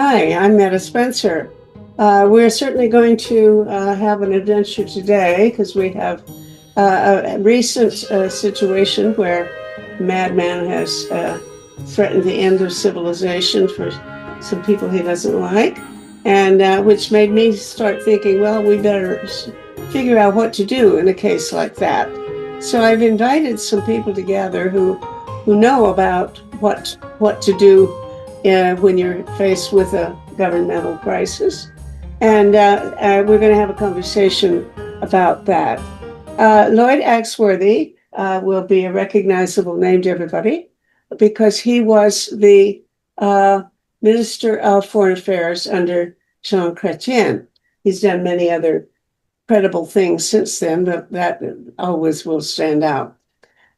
Hi, I'm Meta Spencer. We're certainly going to have an adventure today because we have a recent situation where a madman has threatened the end of civilization for some people he doesn't like, and which made me start thinking, well, we better figure out what to do in a case like that. So I've invited some people together who know about what to do when you're faced with a governmental crisis. And we're going to have a conversation about that. Lloyd Axworthy will be a recognizable name to everybody because he was the Minister of Foreign Affairs under Jean Chrétien. He's done many other credible things since then, but that always will stand out.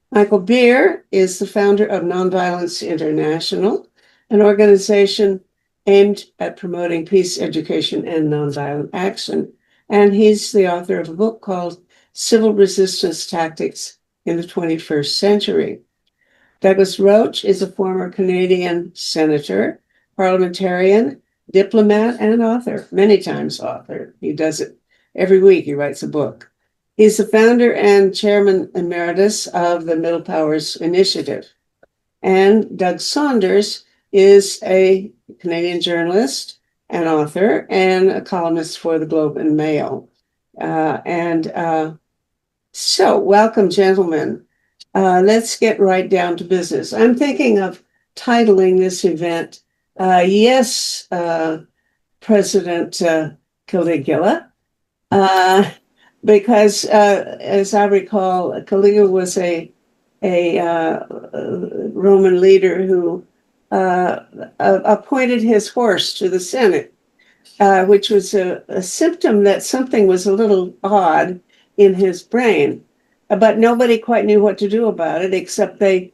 Michael Beer is the founder of Nonviolence International, an organization aimed at promoting peace, education, and nonviolent action. And he's the author of a book called Civil Resistance Tactics in the 21st Century. Douglas Roche is a former Canadian senator, parliamentarian, diplomat, and author, many times author. He does it every week. He writes a book. He's the founder and chairman emeritus of the Middle Powers Initiative. And Doug Saunders is a Canadian journalist and author and a columnist for the Globe and Mail. So welcome, gentlemen. Let's get right down to business. I'm thinking of titling this event, Yes, President Caligula, because as I recall, Caligula was a Roman leader who appointed his horse to the Senate, which was a symptom that something was a little odd in his brain. But nobody quite knew what to do about it, except they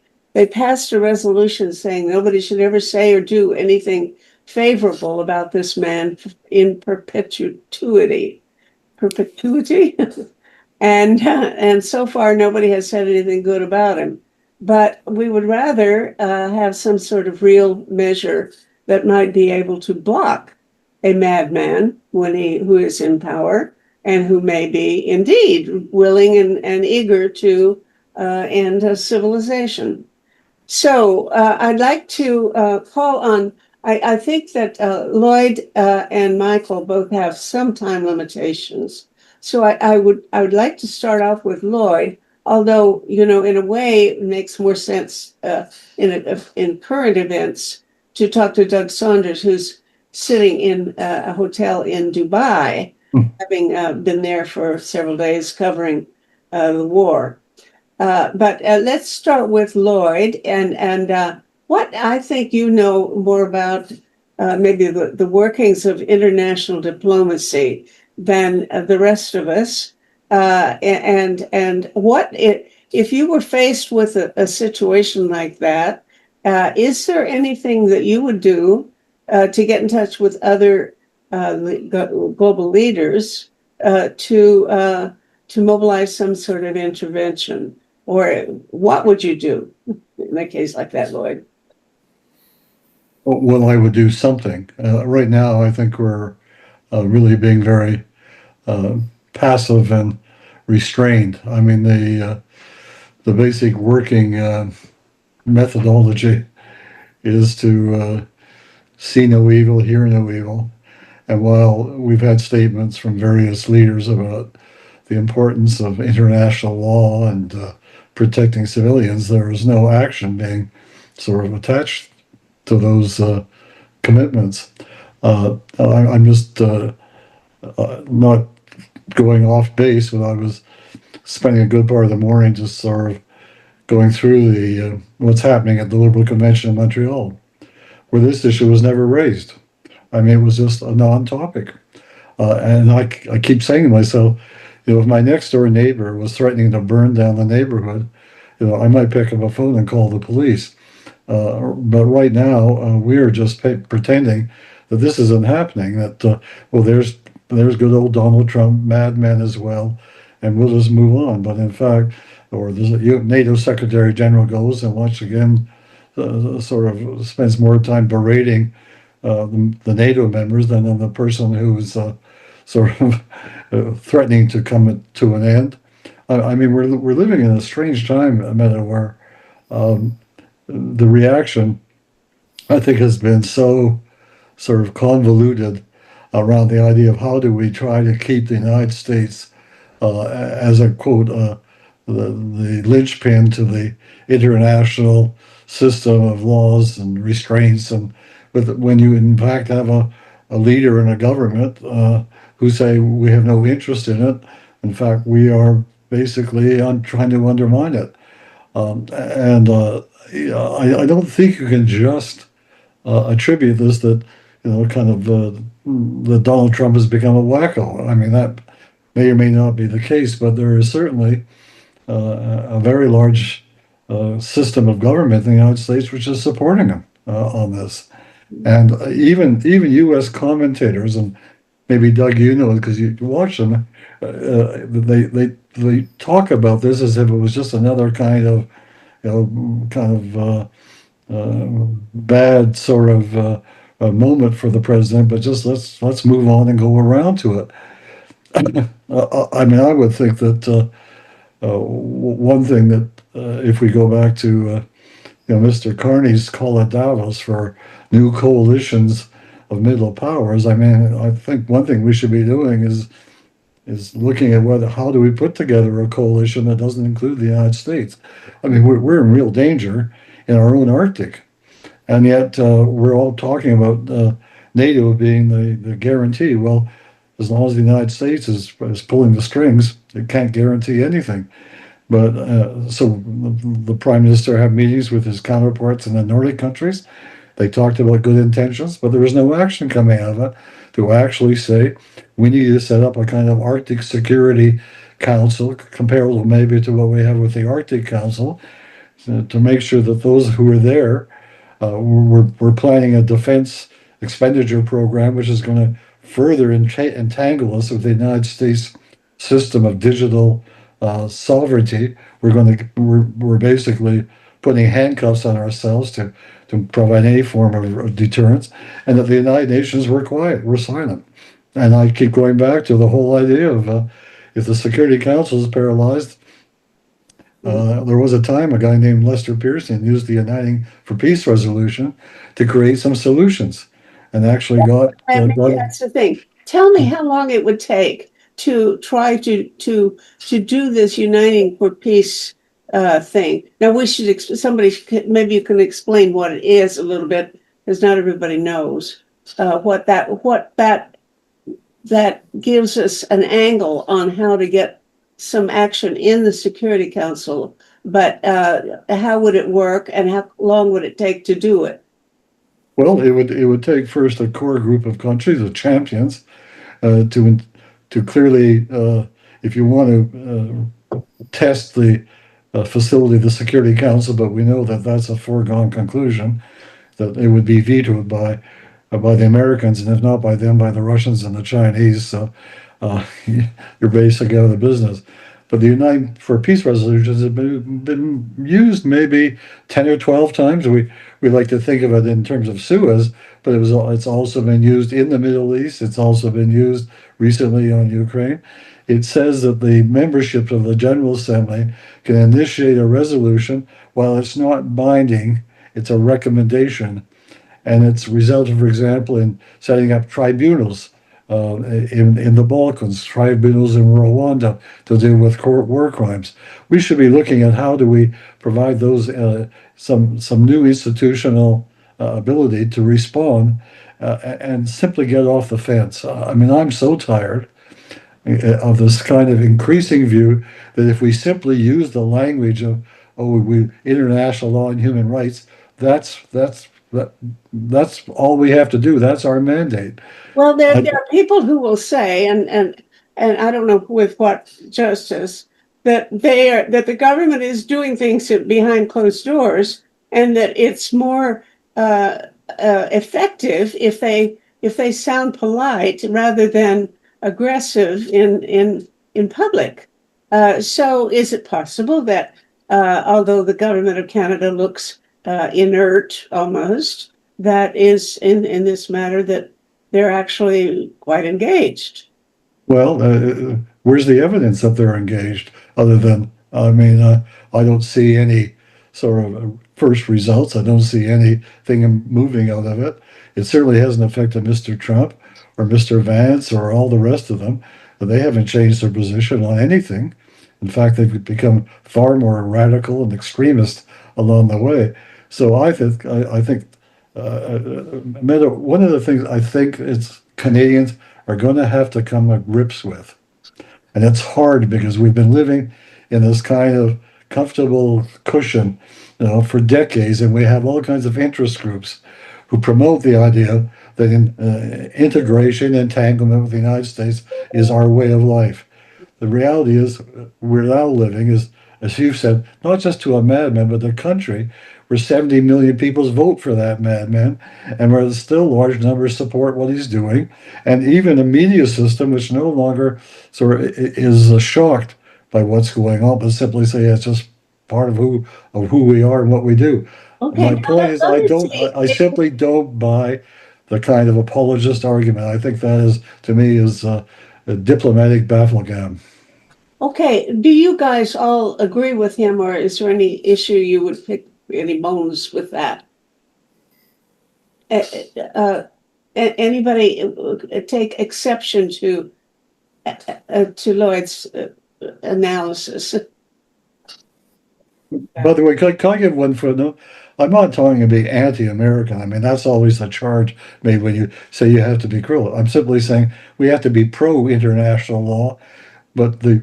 passed a resolution saying nobody should ever say or do anything favorable about this man in perpetuity. And so far, nobody has said anything good about him. But we would rather have some sort of real measure that might be able to block a madman who is in power and who may be indeed willing and eager to end a civilization. So I'd like to call on, I think that Lloyd and Michael both have some time limitations. So I would like to start off with Lloyd, although, in a way, it makes more sense in current events to talk to Doug Saunders, who's sitting in a hotel in Dubai, having been there for several days covering the war. But let's start with Lloyd and what I think you know more about maybe the workings of international diplomacy than the rest of us. And what if you were faced with a situation like that, is there anything that you would do to get in touch with other global leaders to mobilize some sort of intervention? Or what would you do in a case like that, Lloyd? Well, I would do something. Right now, I think we're really being very passive and restrained. I mean, the basic working methodology is to see no evil, hear no evil. And while we've had statements from various leaders about the importance of international law and protecting civilians, there is no action being sort of attached to those commitments. I'm just not going off base, but I was spending a good part of the morning just sort of going through the what's happening at the Liberal Convention in Montreal, where this issue was never raised. I mean, it was just a non-topic. And I keep saying to myself, if my next door neighbor was threatening to burn down the neighborhood, I might pick up a phone and call the police. But right now, we are just pretending that this isn't happening. That there's good old Donald Trump, madman as well, and we'll just move on. But in fact, or the NATO Secretary General goes and once again sort of spends more time berating the NATO members than on the person who's sort of threatening to come to an end. I mean, we're living in a strange time, Meta, where the reaction, I think, has been so sort of convoluted around the idea of how do we try to keep the United States as a quote the linchpin to the international system of laws and restraints, and when you in fact have a leader in a government who say we have no interest in it. In fact, we are basically trying to undermine it. And I don't think you can just attribute this that kind of that Donald Trump has become a wacko. I mean, that may or may not be the case, but there is certainly a very large system of government in the United States which is supporting him on this. And even U.S. commentators, and maybe Doug, you know, because you watch them, they talk about this as if it was just another kind of bad sort of a moment for the president, but just let's move on and go around to it. I mean, I would think that one thing that if we go back to Mr. Carney's call at Davos for new coalitions of middle powers, I mean, I think one thing we should be doing is looking at how do we put together a coalition that doesn't include the United States. I mean, we're in real danger in our own Arctic, and yet we're all talking about NATO being the guarantee. Well, as long as the United States is pulling the strings, it can't guarantee anything. But so the prime minister had meetings with his counterparts in the Nordic countries. They talked about good intentions, but there was no action coming out of it to actually say we need to set up a kind of Arctic Security Council, comparable maybe to what we have with the Arctic Council, to make sure that those who are there, we're planning a defense expenditure program which is going to further entangle us with the United States system of digital sovereignty. We're basically putting handcuffs on ourselves to provide any form of deterrence, and that the United Nations were quiet, we're silent. And I keep going back to the whole idea of if the Security Council is paralyzed. There was a time a guy named Lester Pearson used the Uniting for Peace resolution to create some solutions, and actually That's the thing. Tell me how long it would take to try to do this Uniting for Peace thing. Now we should maybe you can explain what it is a little bit, because not everybody knows what that gives us an angle on how to get some action in the Security Council. But how would it work, and how long would it take to do it? Well, it would take first a core group of countries, of champions, to clearly, if you want to test the facility of the Security Council, but we know that that's a foregone conclusion, that it would be vetoed by the Americans, and if not by them, by the Russians and the Chinese. So you're basically out of the business. But the United for Peace resolutions have been used maybe 10 or 12 times. We like to think of it in terms of Suez, but it's also been used in the Middle East. It's also been used recently on Ukraine. It says that the membership of the General Assembly can initiate a resolution while it's not binding. It's a recommendation, and it's resulted, for example, in setting up tribunals in the Balkans, tribunals in Rwanda to deal with war crimes. We should be looking at how do we provide those some new institutional ability to respond and simply get off the fence. I mean, I'm so tired of this kind of increasing view that if we simply use the language of international law and human rights, that's all we have to do. That's our mandate. Well, there are people who will say, and I don't know with what justice, that the government is doing things behind closed doors, and that it's more effective if they sound polite rather than aggressive in public. So, is it possible that although the government of Canada looks inert almost, that is in this matter that they're actually quite engaged. Well, where's the evidence that they're engaged? Other than, I mean, I don't see any sort of first results. I don't see anything moving out of it. It certainly hasn't affected Mr. Trump or Mr. Vance or all the rest of them. They haven't changed their position on anything. In fact, they've become far more radical and extremist along the way. So I think one of the things I think it's Canadians are going to have to come to grips with. And it's hard because we've been living in this kind of comfortable cushion, for decades, and we have all kinds of interest groups who promote the idea that integration, entanglement with the United States is our way of life. The reality is, we're now living, as you said, not just to a madman, but the country where 70 million people vote for that madman, and where still large numbers support what he's doing, and even a media system which no longer sort of is shocked by what's going on, but simply say it's just part of who we are and what we do. Okay, My now point is, let me see. I simply don't buy the kind of apologist argument. I think that is, to me, is a diplomatic bafflegam. Okay, do you guys all agree with him, or is there any issue you would pick any bones with that? Uh, uh, Anybody take exception to Lloyd's analysis? By the way, can I give one footnote? I'm not talking about being anti-American. I mean, that's always the charge made when you say you have to be cruel. I'm simply saying we have to be pro-international law, but the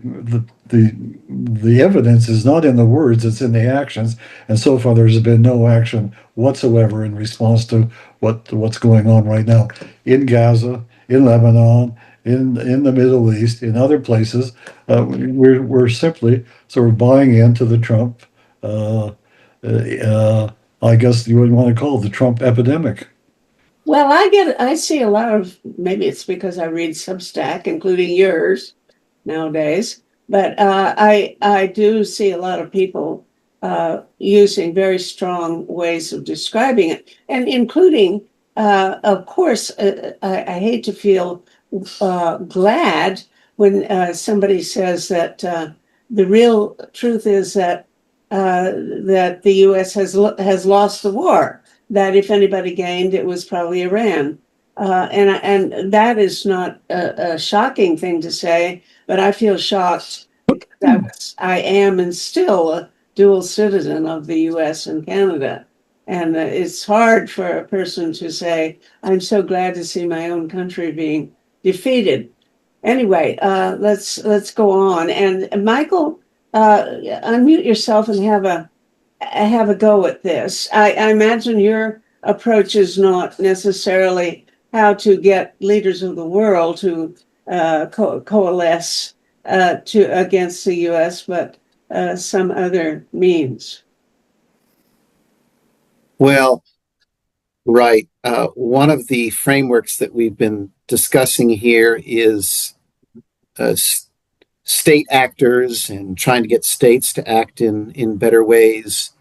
evidence is not in the words; it's in the actions. And so far, there's been no action whatsoever in response to what's going on right now in Gaza, in Lebanon, in the Middle East, in other places. We're simply sort of buying into the Trump. Uh, I guess you would want to call it the Trump epidemic. Well, I see a lot of, maybe it's because I read Substack, including yours nowadays, but I do see a lot of people using very strong ways of describing it, and including, of course, I hate to feel glad when somebody says that the real truth is that the U.S. has lost the war. That if anybody gained, it was probably Iran, and that is not a shocking thing to say. But I feel shocked because I am and still a dual citizen of the U.S. and Canada, and it's hard for a person to say, "I'm so glad to see my own country being defeated." Anyway, let's go on. And Michael, unmute yourself and have a go at this. I imagine your approach is not necessarily how to get leaders of the world to coalesce to against the U.S., but some other means. Well, right. One of the frameworks that we've been discussing here is state actors and trying to get states to act in better ways.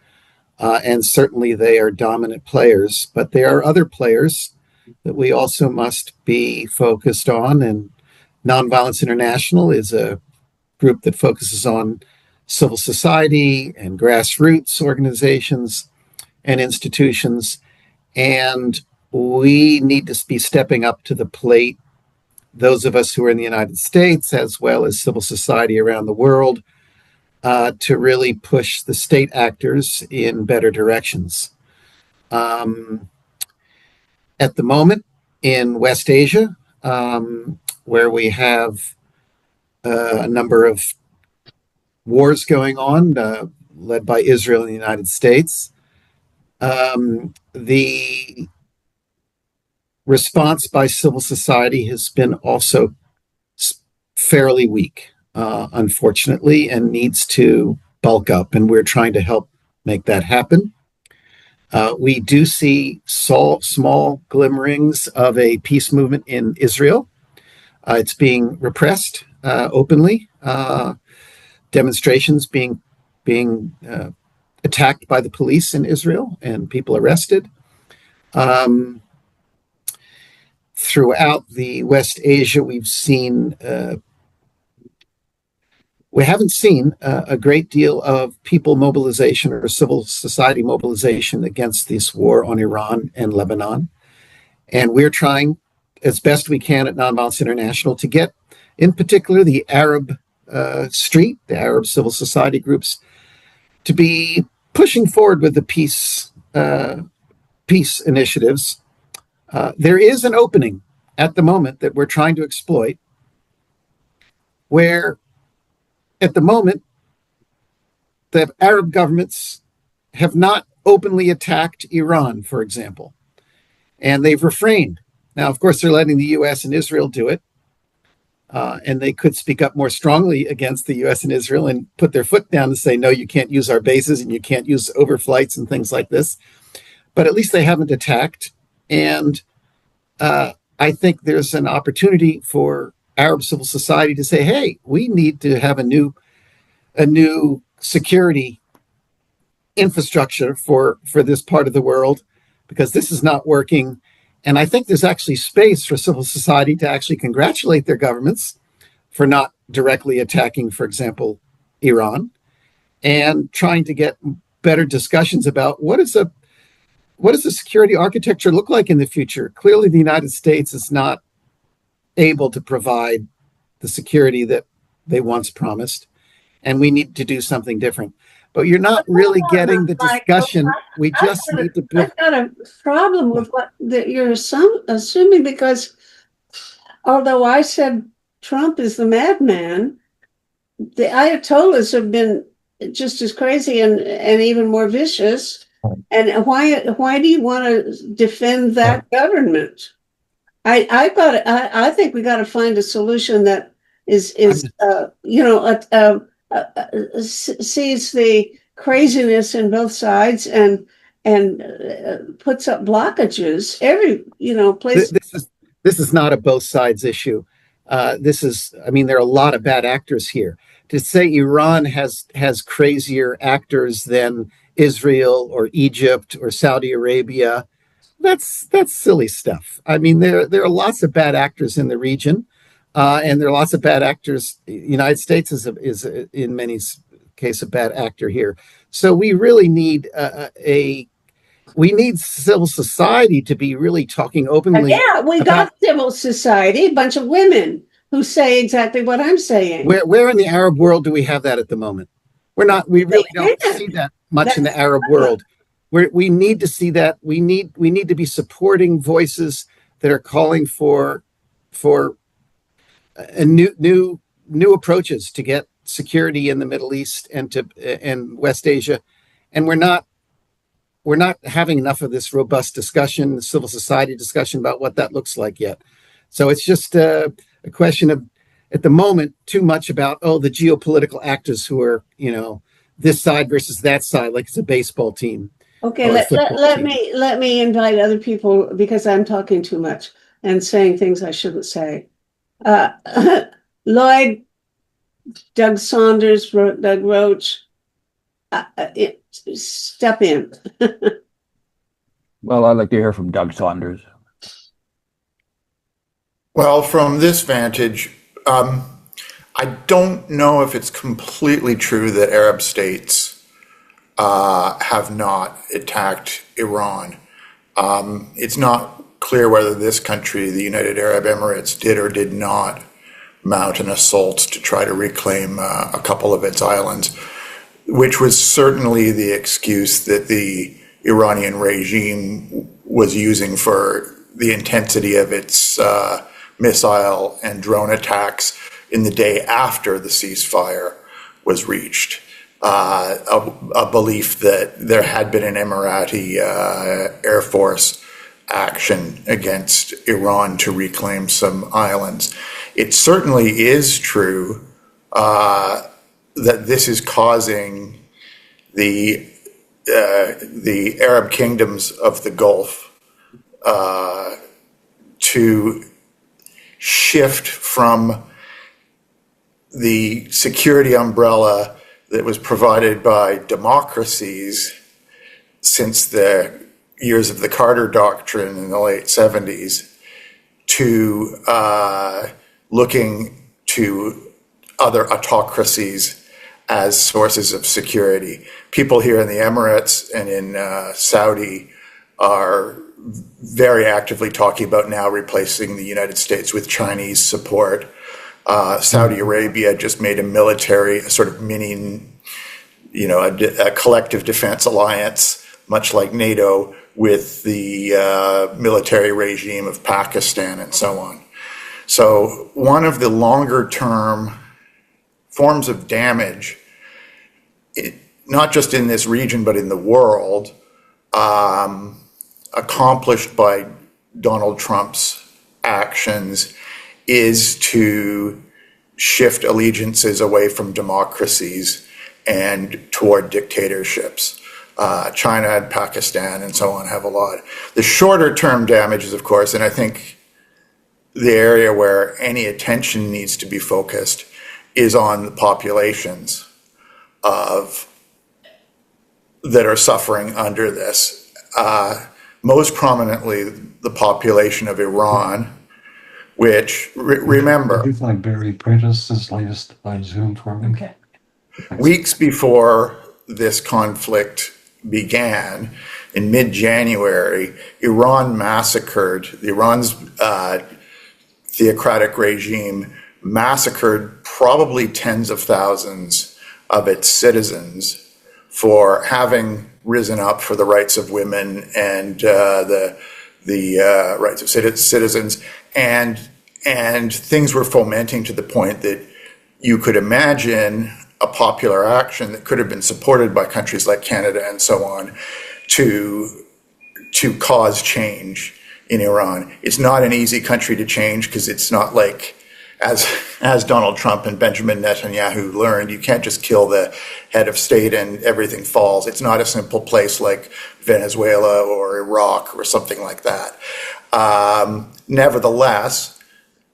And certainly they are dominant players, but there are other players that we also must be focused on. And Nonviolence International is a group that focuses on civil society and grassroots organizations and institutions. And we need to be stepping up to the plate, those of us who are in the United States, as well as civil society around the world, to really push the state actors in better directions. At the moment, in West Asia, where we have a number of wars going on, led by Israel and the United States, the response by civil society has been also fairly weak, unfortunately, and needs to bulk up. And we're trying to help make that happen. We do see small glimmerings of a peace movement in Israel. It's being repressed openly. Demonstrations being attacked by the police in Israel and people arrested. Um, Throughout the West Asia, we haven't seen a great deal of people mobilization or civil society mobilization against this war on Iran and Lebanon. And we're trying as best we can at Nonviolence International to get, in particular, the Arab street, the Arab civil society groups, to be pushing forward with the peace initiatives. There is an opening at the moment that we're trying to exploit, where at the moment the Arab governments have not openly attacked Iran, for example, and they've refrained. Now, of course, they're letting the U.S. and Israel do it, and they could speak up more strongly against the U.S. and Israel and put their foot down and say, no, you can't use our bases and you can't use overflights and things like this. But at least they haven't attacked. And I think there's an opportunity for Arab civil society to say, hey, we need to have a new security infrastructure for this part of the world, because this is not working. And I think there's actually space for civil society to actually congratulate their governments for not directly attacking, for example, Iran, and trying to get better discussions about what does the security architecture look like in the future. Clearly, the United States is not able to provide the security that they once promised, and we need to do something different. But you're not really getting the discussion. We just need to build. I've got a problem with what that you're assuming, because although I said Trump is the madman, the Ayatollahs have been just as crazy and even more vicious. And why do you want to defend that government? I think we got to find a solution that is sees the craziness in both sides and puts up blockages every place. This is not a both sides issue. There are a lot of bad actors here. To say Iran has crazier actors than Israel or Egypt or Saudi Arabia, that's silly stuff. I mean, there are lots of bad actors in the region, and there are lots of bad actors. The United States is in many cases a bad actor here. So we really need we need civil society to be really talking openly. Yeah, we got civil society, a bunch of women who say exactly what I'm saying. Where in the Arab world do we have that at the moment? We really don't see that much in the Arab world. We need to see that. We need to be supporting voices that are calling for new approaches to get security in the Middle East and West Asia, and we're not having enough of this robust discussion, civil society discussion about what that looks like yet. So it's just a question of, at the moment, too much about the geopolitical actors who are this side versus that side, like it's a baseball team. Okay, let me invite other people, because I'm talking too much and saying things I shouldn't say. Lloyd, Doug Saunders, Doug Roche, step in. Well, I'd like to hear from Doug Saunders. Well, from this vantage, I don't know if it's completely true that Arab states have not attacked Iran. It's not clear whether this country, the United Arab Emirates, did or did not mount an assault to try to reclaim a couple of its islands, which was certainly the excuse that the Iranian regime was using for the intensity of its missile and drone attacks in the day after the ceasefire was reached. A belief that there had been an Emirati Air Force action against Iran to reclaim some islands. It certainly is true that this is causing the Arab kingdoms of the Gulf to shift from the security umbrella that was provided by democracies since the years of the Carter Doctrine in the late 70s to looking to other autocracies as sources of security. People here in the Emirates and in Saudi are very actively talking about now replacing the United States with Chinese support. Saudi Arabia just made a sort of mini, a collective defense alliance, much like NATO, with the military regime of Pakistan and so on. So one of the longer term forms of damage, not just in this region, but in the world, accomplished by Donald Trump's actions, is to shift allegiances away from democracies and toward dictatorships. China and Pakistan and so on have a lot. The shorter term damages, of course, and I think the area where any attention needs to be focused is on the populations that are suffering under this. Most prominently, the population of Iran, which, remember, Could you find Barry Prentice's latest on Zoom for me? Okay. weeks before this conflict began, in mid-January, Iran's theocratic regime massacred probably tens of thousands of its citizens for having risen up for the rights of women and the rights of citizens, and things were fomenting to the point that you could imagine a popular action that could have been supported by countries like Canada and so on to cause change in Iran. It's not an easy country to change because it's not like, as Donald Trump and Benjamin Netanyahu learned, you can't just kill the head of state and everything falls. It's not a simple place like Venezuela or Iraq or something like that. Nevertheless,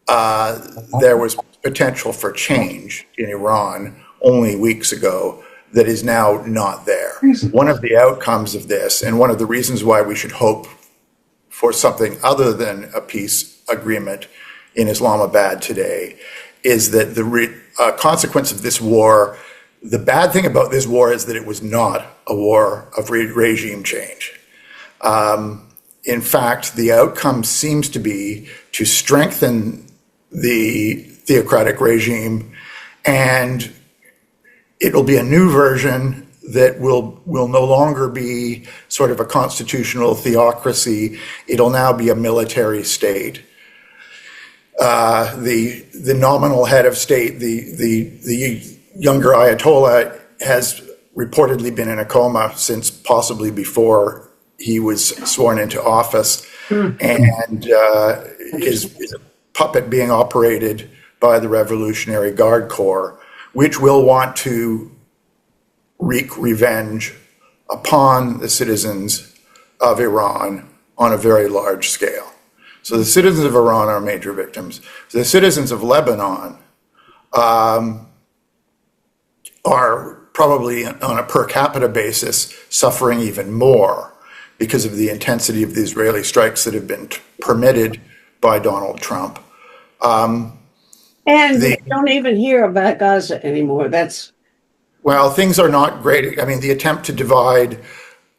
there was potential for change in Iran only weeks ago that is now not there. One of the outcomes of this, and one of the reasons why we should hope for something other than a peace agreement in Islamabad today, is that the consequence of this war, the bad thing about this war is that it was not a war of regime change. In fact, the outcome seems to be to strengthen the theocratic regime, and it'll be a new version that will no longer be sort of a constitutional theocracy. It'll now be a military state. The nominal head of state, the younger Ayatollah, has reportedly been in a coma since possibly before he was sworn into office, and is a puppet being operated by the Revolutionary Guard Corps, which will want to wreak revenge upon the citizens of Iran on a very large scale. So the citizens of Iran are major victims. The citizens of Lebanon are probably, on a per capita basis, suffering even more because of the intensity of the Israeli strikes that have been permitted by Donald Trump. And we don't even hear about Gaza anymore. Well, things are not great. I mean, the attempt to divide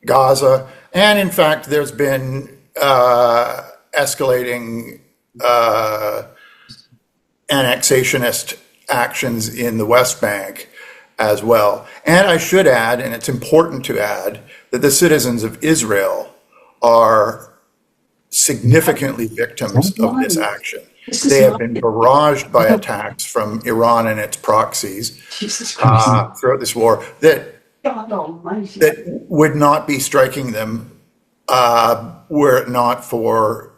Gaza, and in fact, there's been escalating annexationist actions in the West Bank as well. And I should add, and it's important to add, that the citizens of Israel are significantly victims of this action. They have been barraged by attacks from Iran and its proxies throughout this war that would not be striking them were it not for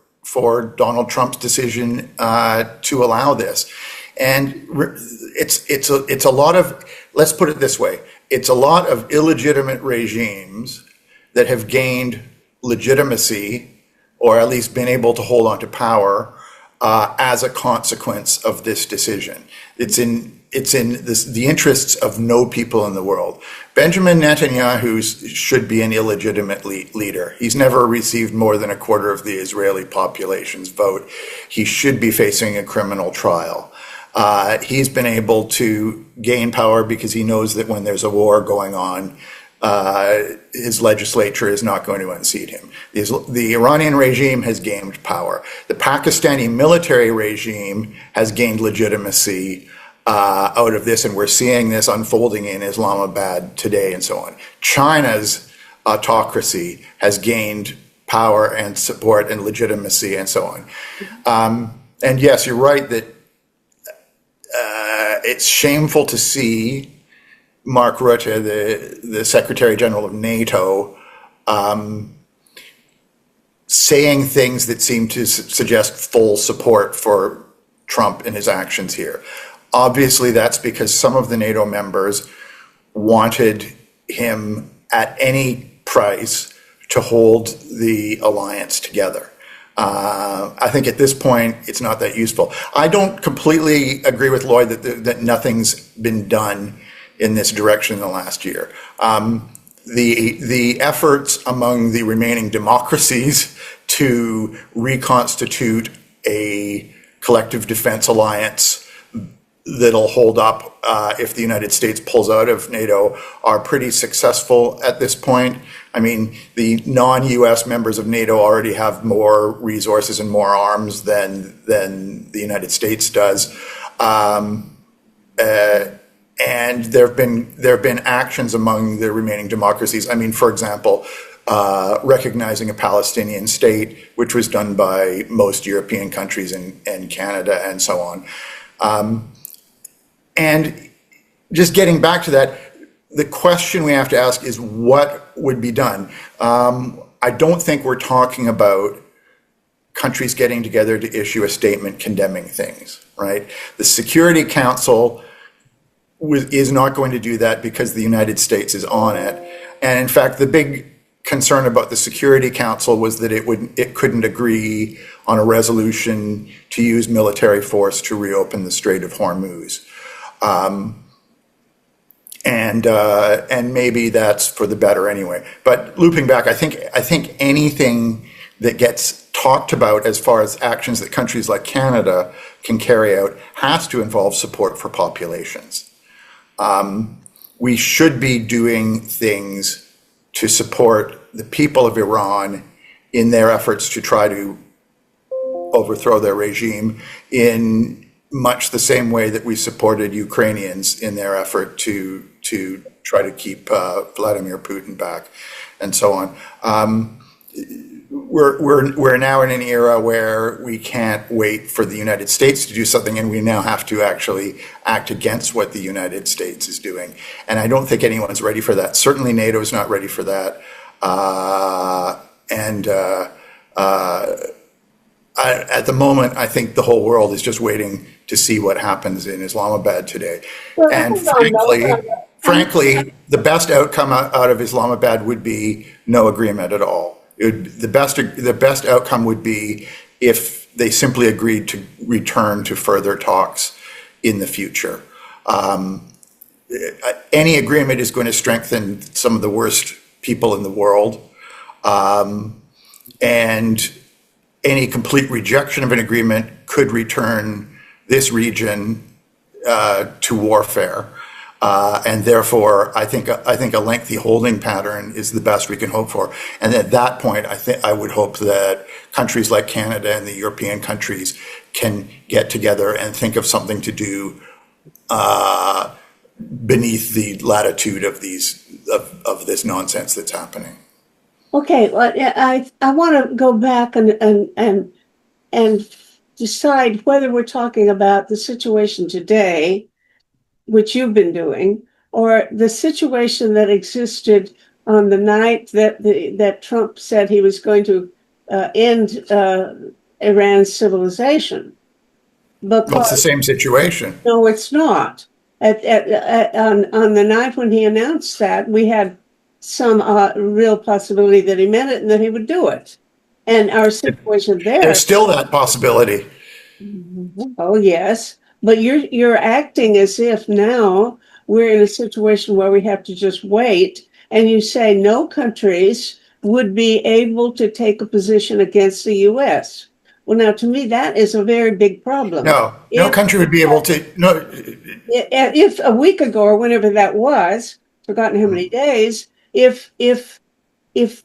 Donald Trump's decision to allow this. And it's a lot of, let's put it this way, it's a lot of illegitimate regimes that have gained legitimacy, or at least been able to hold on to power, as a consequence of this decision. It's in the interests of no people in the world. Benjamin Netanyahu should be an illegitimate leader. He's never received more than a quarter of the Israeli population's vote. He should be facing a criminal trial. He's been able to gain power because he knows that when there's a war going on, his legislature is not going to unseat him. The Iranian regime has gained power. The Pakistani military regime has gained legitimacy out of this, and we're seeing this unfolding in Islamabad today and so on. China's autocracy has gained power and support and legitimacy and so on. And yes, you're right that it's shameful to see Mark Rutte, the Secretary General of NATO, saying things that seem to suggest full support for Trump in his actions here. Obviously, that's because some of the NATO members wanted him at any price to hold the alliance together. I think at this point, it's not that useful. I don't completely agree with Lloyd that nothing's been done in this direction in the last year. The efforts among the remaining democracies to reconstitute a collective defense alliance that'll hold up if the United States pulls out of NATO are pretty successful at this point. I mean, the non-US members of NATO already have more resources and more arms than the United States does. And there have been actions among the remaining democracies. I mean, for example, recognizing a Palestinian state, which was done by most European countries and Canada and so on. And just getting back to that, the question we have to ask is what would be done? I don't think we're talking about countries getting together to issue a statement condemning things, right? The Security Council is not going to do that because the United States is on it. And in fact, the big concern about the Security Council was that it couldn't agree on a resolution to use military force to reopen the Strait of Hormuz. And maybe that's for the better anyway. But looping back, I think anything that gets talked about as far as actions that countries like Canada can carry out has to involve support for populations. We should be doing things to support the people of Iran in their efforts to try to overthrow their regime in much the same way that we supported Ukrainians in their effort to try to keep Vladimir Putin back, and so on. We're now in an era where we can't wait for the United States to do something, and we now have to actually act against what the United States is doing. And I don't think anyone's ready for that. Certainly NATO is not ready for that. At the moment, I think the whole world is just waiting to see what happens in Islamabad today. Well, And frankly, the best outcome out of Islamabad would be no agreement at all. The best outcome would be if they simply agreed to return to further talks in the future. Any agreement is going to strengthen some of the worst people in the world. And any complete rejection of an agreement could return this region to warfare. And therefore, I think a lengthy holding pattern is the best we can hope for. And at that point, I would hope that countries like Canada and the European countries can get together and think of something to do beneath the latitude of this nonsense that's happening. Okay, well, I want to go back and decide whether we're talking about the situation today, which you've been doing, or the situation that existed on the night that Trump said he was going to end Iran's civilization. Well, it's the same situation. No, it's not. On the night when he announced that, we had some real possibility that he meant it and that he would do it. And our situation there. There's still that possibility. Oh, yes, but you're acting as if now we're in a situation where we have to just wait, and you say no countries would be able to take a position against the US. Well, now to me that is a very big problem. No, no If country would be able to. No, if a week ago or whenever that was, forgotten how many days, if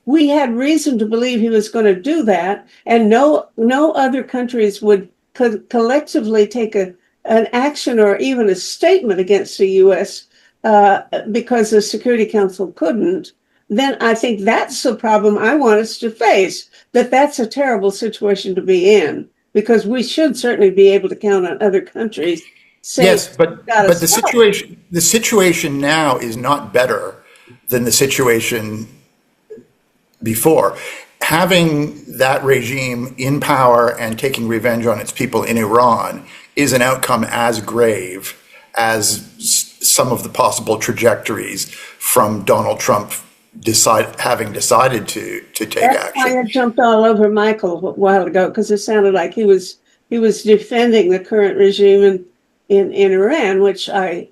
we had reason to believe he was going to do that, and no other countries would collectively take an action or even a statement against the U.S. Because the Security Council couldn't, then I think that's the problem I want us to face. That's a terrible situation to be in, because we should certainly be able to count on other countries saying, yes, but "Gotta but stop." the situation now is not better than the situation before. Having that regime in power and taking revenge on its people in Iran is an outcome as grave as some of the possible trajectories from Donald Trump having decided to take That's why action. I jumped all over Michael a while ago, because it sounded like he was defending the current regime in Iran, which I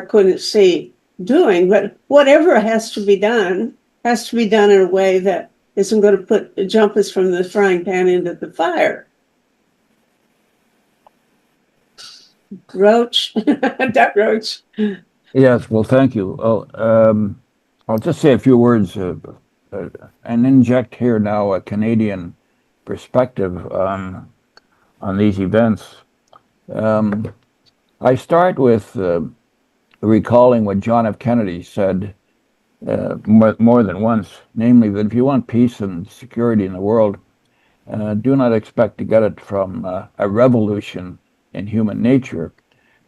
couldn't see doing. But whatever has to be done in a way that isn't going to jump us from the frying pan into the fire. Roche, Doug Roche. Yes, well, thank you. I'll just say a few words and inject here now a Canadian perspective on these events. I start with recalling what John F. Kennedy said more than once, namely that if you want peace and security in the world, do not expect to get it from a revolution in human nature.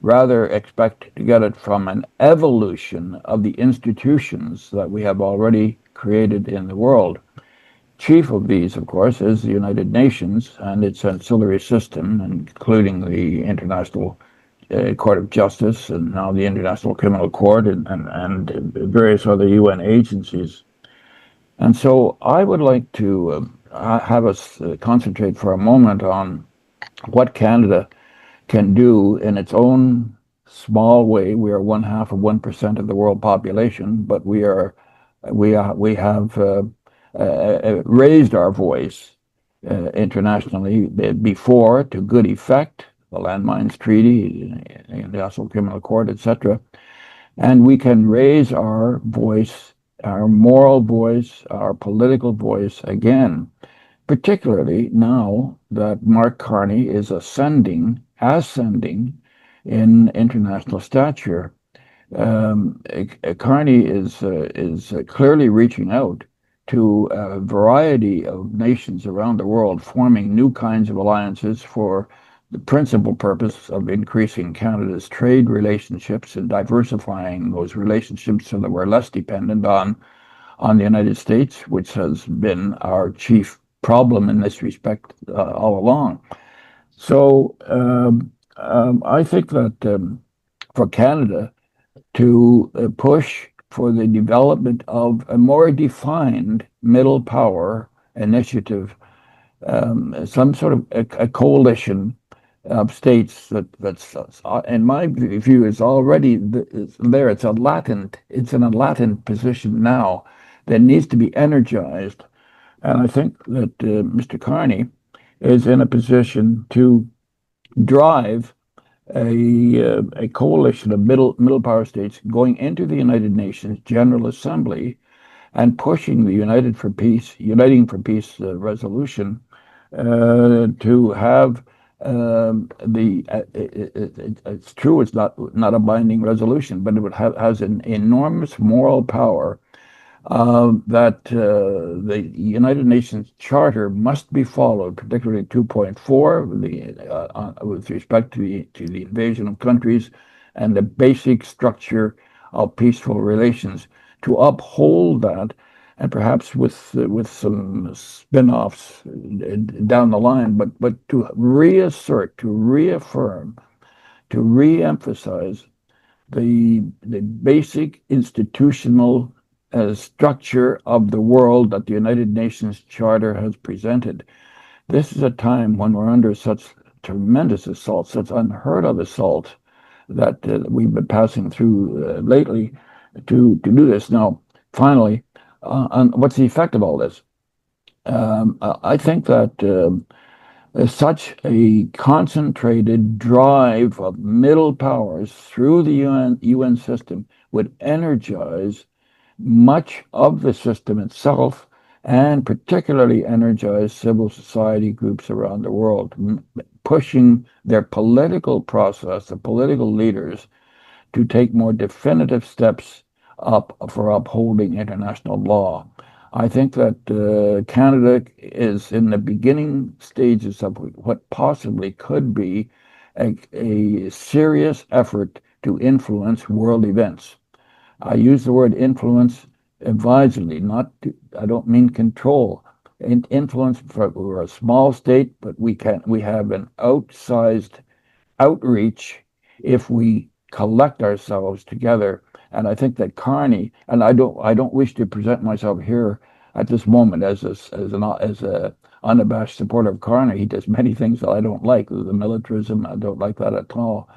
Rather, expect to get it from an evolution of the institutions that we have already created in the world. Chief of these, of course, is the United Nations and its ancillary system, including the International Court of Justice and now the International Criminal Court and various other UN agencies. And so I would like to have us concentrate for a moment on what Canada can do in its own small way. We are 0.5% of the world population, but we have raised our voice internationally before to good effect. The Landmines Treaty, the International Criminal Court, etc. And we can raise our voice, our moral voice, our political voice again, particularly now that Mark Carney is ascending in international stature. Carney is clearly reaching out to a variety of nations around the world, forming new kinds of alliances for the principal purpose of increasing Canada's trade relationships and diversifying those relationships so that we're less dependent on the United States, which has been our chief problem in this respect all along. So I think that for Canada to push for the development of a more defined middle power initiative, some sort of a coalition of states that's in my view is already there. It's in a latent position now that needs to be energized. And I think that Mr. Carney is in a position to drive a coalition of middle power states going into the United Nations General Assembly and pushing the Uniting for Peace resolution to have it's true it's not a binding resolution, but it has an enormous moral power that the United Nations Charter must be followed, particularly 2.4 with respect to the invasion of countries and the basic structure of peaceful relations, to uphold that, and perhaps with some spin-offs down the line, but to reassert, to reaffirm, to re-emphasize the basic institutional structure of the world that the United Nations Charter has presented. This is a time when we're under such tremendous assault, such unheard of assault that we've been passing through lately to do this. Now, finally, on what's the effect of all this? I think that such a concentrated drive of middle powers through the UN system would energize much of the system itself, and particularly energize civil society groups around the world, pushing their political process, the political leaders, to take more definitive steps up for upholding international law. I think that Canada is in the beginning stages of what possibly could be a serious effort to influence world events. I use the word influence advisedly, I don't mean control. Influence, we're a small state, but we have an outsized outreach if we collect ourselves together. And I think that Carney, and I don't wish to present myself here at this moment as a unabashed supporter of Carney. He does many things that I don't like. The militarism, I don't like that at all.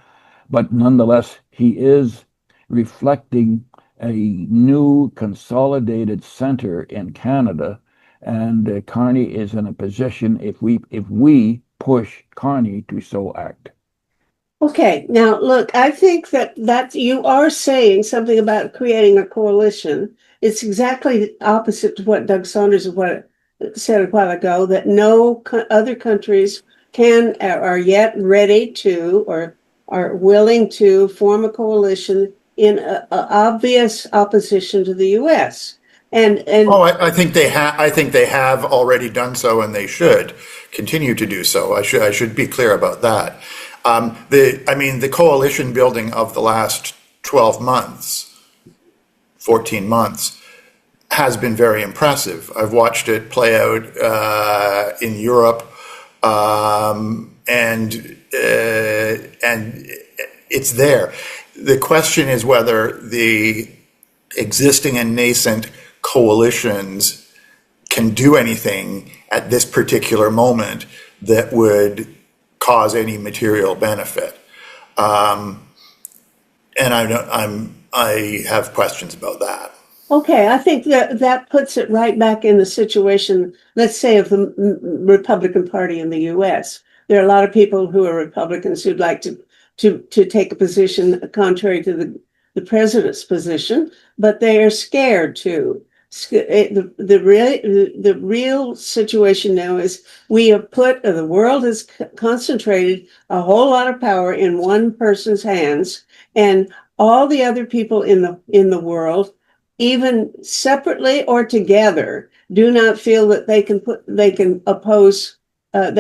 But nonetheless, he is reflecting a new consolidated center in Canada, and Carney is in a position, if we push Carney to so act. Okay, now look, I think that you are saying something about creating a coalition. It's exactly opposite to what Doug Saunders said a while ago, that no other countries are yet ready to or are willing to form a coalition in obvious opposition to the U.S. And I think they have already done so, and they should continue to do so. I should be clear about that. The coalition building of the last 12 months, 14 months, has been very impressive. I've watched it play out in Europe, and it's there. The question is whether the existing and nascent coalitions can do anything at this particular moment that would cause any material benefit. And I have questions about that. Okay, I think that puts it right back in the situation, let's say, of the Republican Party in the U.S. There are a lot of people who are Republicans who'd like to take a position contrary to the president's position, but they are scared to. The real situation now is the world has concentrated a whole lot of power in one person's hands, and all the other people in the world, even separately or together, do not feel that they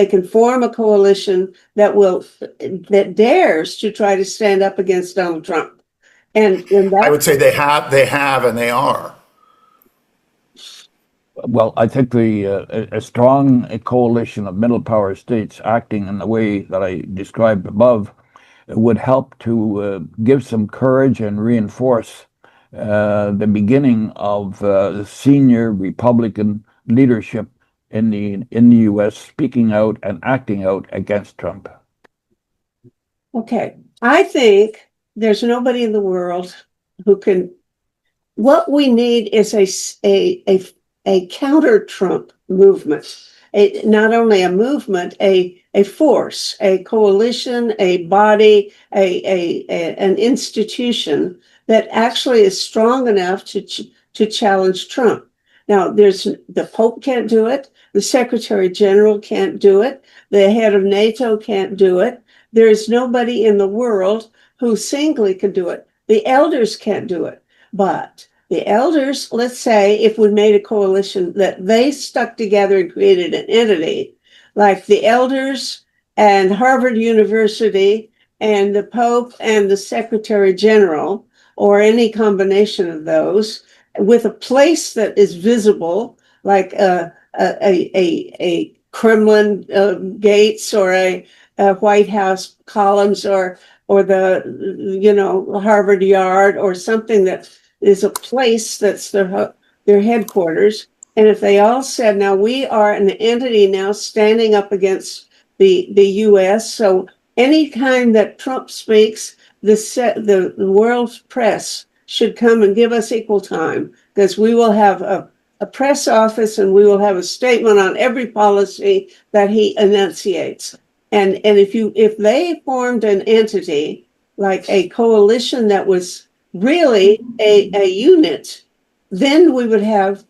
can form a coalition that dares to try to stand up against Donald Trump. And I would say they have, and they are. Well, I think a strong coalition of middle power states acting in the way that I described above would help to give some courage and reinforce the beginning of the senior Republican leadership in the U.S. speaking out and acting out against Trump. Okay, I think there's nobody in the world who can. What we need is a counter-Trump movement. Not only a movement, a force, a coalition, a body, an institution that actually is strong enough to challenge Trump. Now, the Pope can't do it. The Secretary General can't do it. The head of NATO can't do it. There is nobody in the world who singly can do it. The elders can't do it. But the elders, let's say, if we made a coalition that they stuck together and created an entity, like the elders and Harvard University and the Pope and the Secretary General, or any combination of those, with a place that is visible, like a Kremlin gates or a White House columns or the Harvard Yard, or something that is a place that's their headquarters. And if they all said, now we are an entity now standing up against the U.S. So anytime that Trump speaks, the world's press should come and give us equal time, because we will have a press office and we will have a statement on every policy that he enunciates. And if they formed an entity like a coalition that was really a unit, then we would have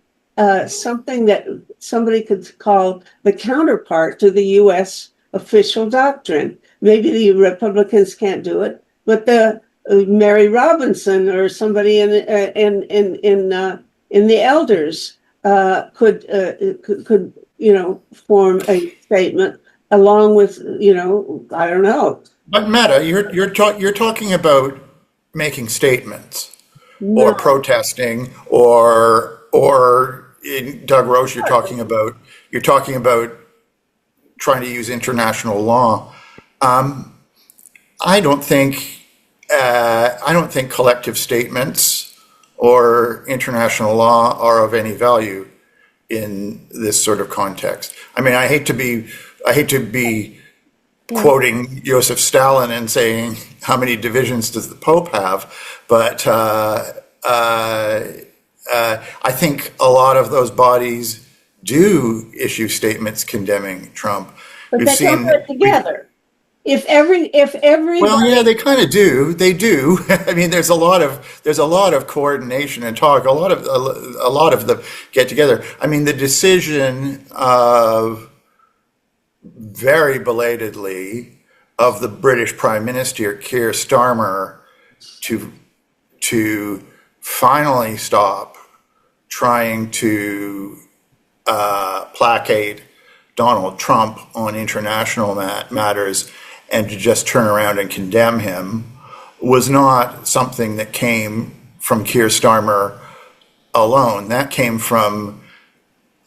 something that somebody could call the counterpart to the U.S. official doctrine. Maybe the Republicans can't do it, but the Mary Robinson or somebody in the elders could form a statement along with I don't know. But Meta, you're talking about making statements No. or protesting or in Doug Roche, you're talking about trying to use international law. I don't think collective statements or international law are of any value in this sort of context. I mean, I hate to be quoting Joseph Stalin and saying, how many divisions does the Pope have? But I think a lot of those bodies do issue statements condemning Trump. But they don't put it together. If every Well, yeah, they kind of do. They do. I mean, there's a lot of coordination and talk. A lot of them get together. I mean, the decision of very belatedly of the British Prime Minister Keir Starmer to finally stop trying to placate Donald Trump on international matters and to just turn around and condemn him was not something that came from Keir Starmer alone. That came from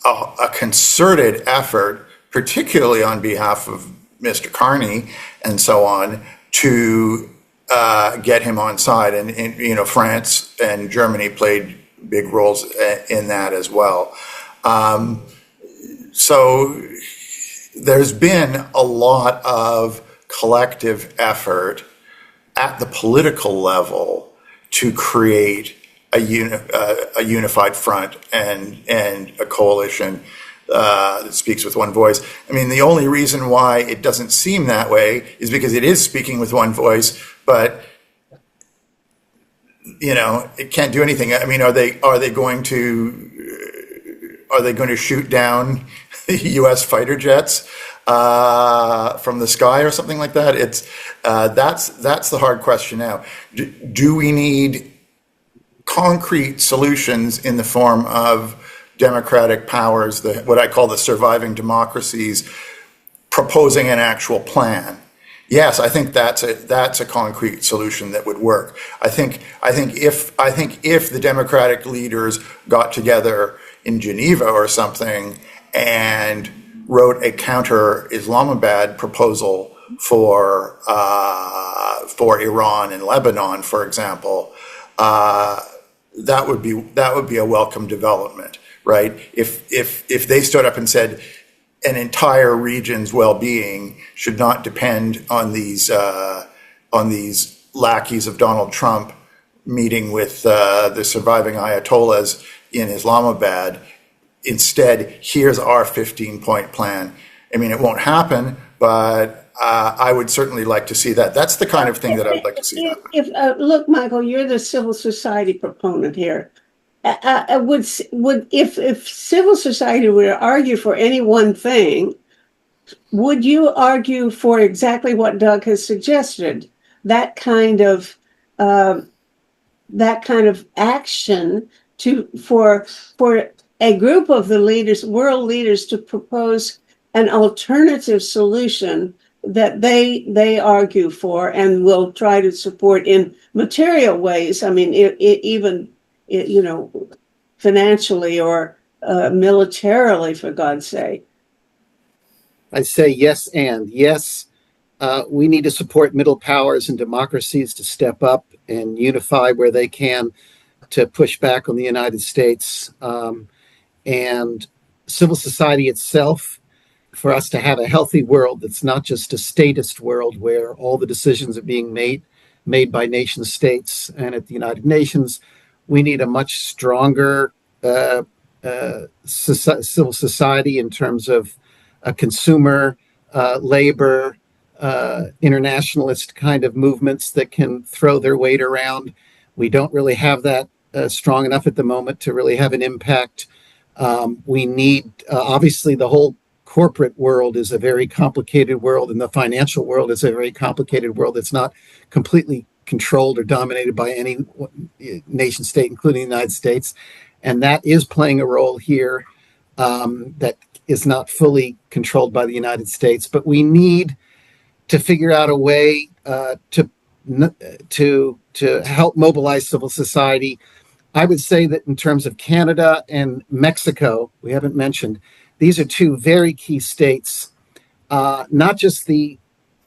a concerted effort, particularly on behalf of Mr. Carney and so on, to get him on side. And France and Germany played big roles in that as well. So there's been a lot of collective effort at the political level to create a unified front and a coalition that speaks with one voice. I mean, the only reason why it doesn't seem that way is because it is speaking with one voice, but it can't do anything. I mean, are they going to shoot down U.S. fighter jets from the sky or something like that? That's the hard question now. Do we need concrete solutions in the form of democratic powers, what I call the surviving democracies, proposing an actual plan? Yes, I think that's a concrete solution that would work. I think if the democratic leaders got together in Geneva or something and wrote a counter Islamabad proposal for Iran and Lebanon, for example, that would be a welcome development, right? If they stood up and said an entire region's well-being should not depend on these lackeys of Donald Trump meeting with the surviving ayatollahs in Islamabad. Instead, here's our 15-point plan. I mean, it won't happen, but I would certainly like to see that. That's the kind of thing that I would like to see happen. Look, Michael, you're the civil society proponent here. If civil society were to argue for any one thing, would you argue for exactly what Doug has suggested? That kind of action for a group of the leaders, world leaders, to propose an alternative solution that they argue for and will try to support in material ways. I mean, even financially or militarily, for God's sake. I say yes, and yes, we need to support middle powers and democracies to step up and unify where they can to push back on the United States. And civil society itself for us to have a healthy world that's not just a statist world where all the decisions are being made by nation states and at the United Nations. We need a much stronger civil society in terms of consumer, labor, internationalist kind of movements that can throw their weight around. We don't really have that strong enough at the moment to really have an impact. We need, obviously, the whole corporate world is a very complicated world, and the financial world is a very complicated world. It's not completely controlled or dominated by any nation state, including the United States. And that is playing a role here that is not fully controlled by the United States. But we need to figure out a way to help mobilize civil society. I would say that in terms of Canada and Mexico, we haven't mentioned, these are two very key states, not just the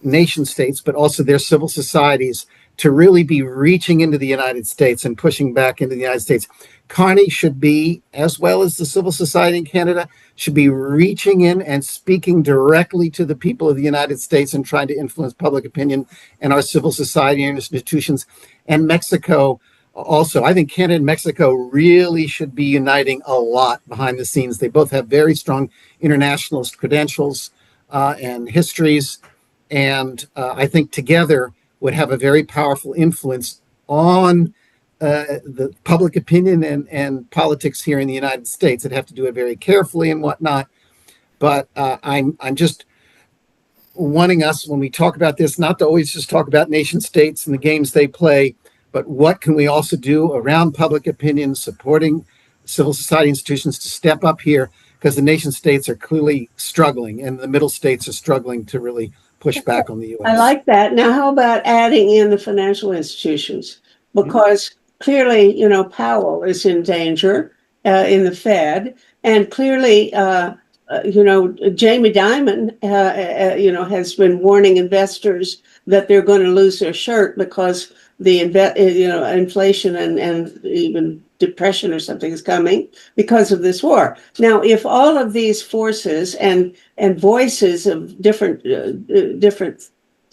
nation states, but also their civil societies to really be reaching into the United States and pushing back into the United States. Carney should be, as well as the civil society in Canada, should be reaching in and speaking directly to the people of the United States and trying to influence public opinion and our civil society and institutions. And Mexico also. I think Canada and Mexico really should be uniting a lot behind the scenes. They both have very strong internationalist credentials and histories. And I think together would have a very powerful influence on the public opinion and politics here in the United States. They'd have to do it very carefully and whatnot. But I'm just wanting us, when we talk about this, not to always just talk about nation states and the games they play, but what can we also do around public opinion, supporting civil society institutions to step up here, because the nation states are clearly struggling and the middle states are struggling to really push back on the U.S. I like that. Now, how about adding in the financial institutions? Because clearly, Powell is in danger in the Fed, and clearly, Jamie Dimon, has been warning investors that they're going to lose their shirt because the inflation and even depression or something is coming because of this war. Now, if all of these forces and voices of different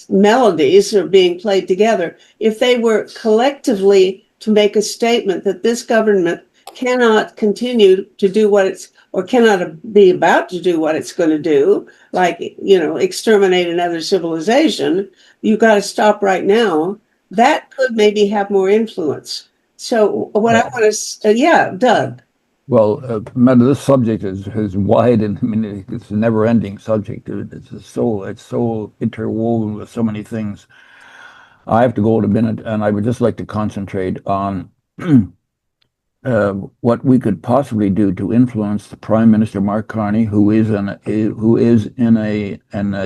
melodies are being played together, if they were collectively to make a statement that this government cannot continue to do what it's, or cannot be about to do what it's going to do, like, exterminate another civilization, you've got to stop right now. That could maybe have more influence. So what I want to, Doug. Well, Meta, this subject is wide, and it's a never-ending subject. It's so interwoven with so many things. I have to go in a minute, and I would just like to concentrate on what we could possibly do to influence the Prime Minister Mark Carney, who is in a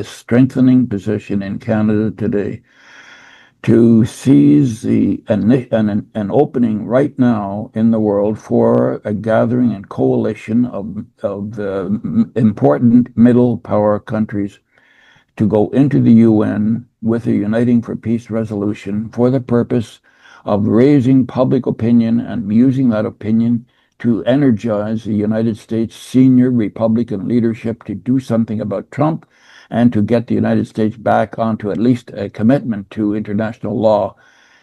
strengthening position in Canada today, to seize an opening right now in the world for a gathering and coalition of the important middle power countries to go into the UN with a Uniting for Peace resolution for the purpose of raising public opinion and using that opinion to energize the United States senior Republican leadership to do something about Trump and to get the United States back onto at least a commitment to international law.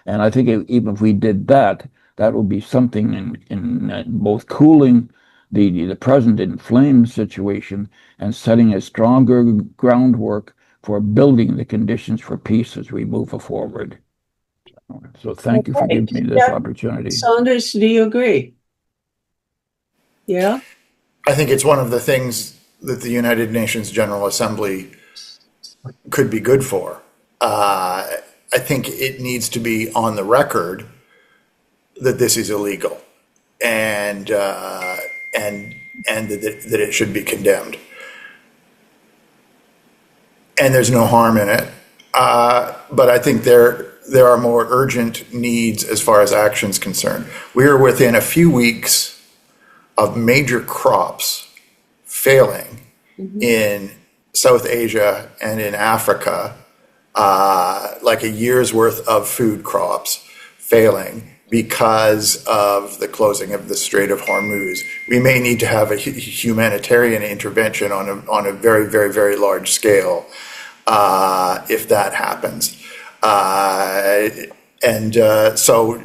And I think even if we did that, that would be something in both cooling the present inflamed situation and setting a stronger groundwork for building the conditions for peace as we move forward. So thank you for giving me this opportunity. Saunders, do you agree? Yeah? I think it's one of the things that the United Nations General Assembly could be good for. I think it needs to be on the record that this is illegal and that it should be condemned. And there's no harm in it. But I think there are more urgent needs as far as action's concerned. We are within a few weeks of major crops failing in South Asia and in Africa, like a year's worth of food crops failing. because of the closing of the Strait of Hormuz. We may need to have a humanitarian intervention on a very, very, very large scale if that happens. So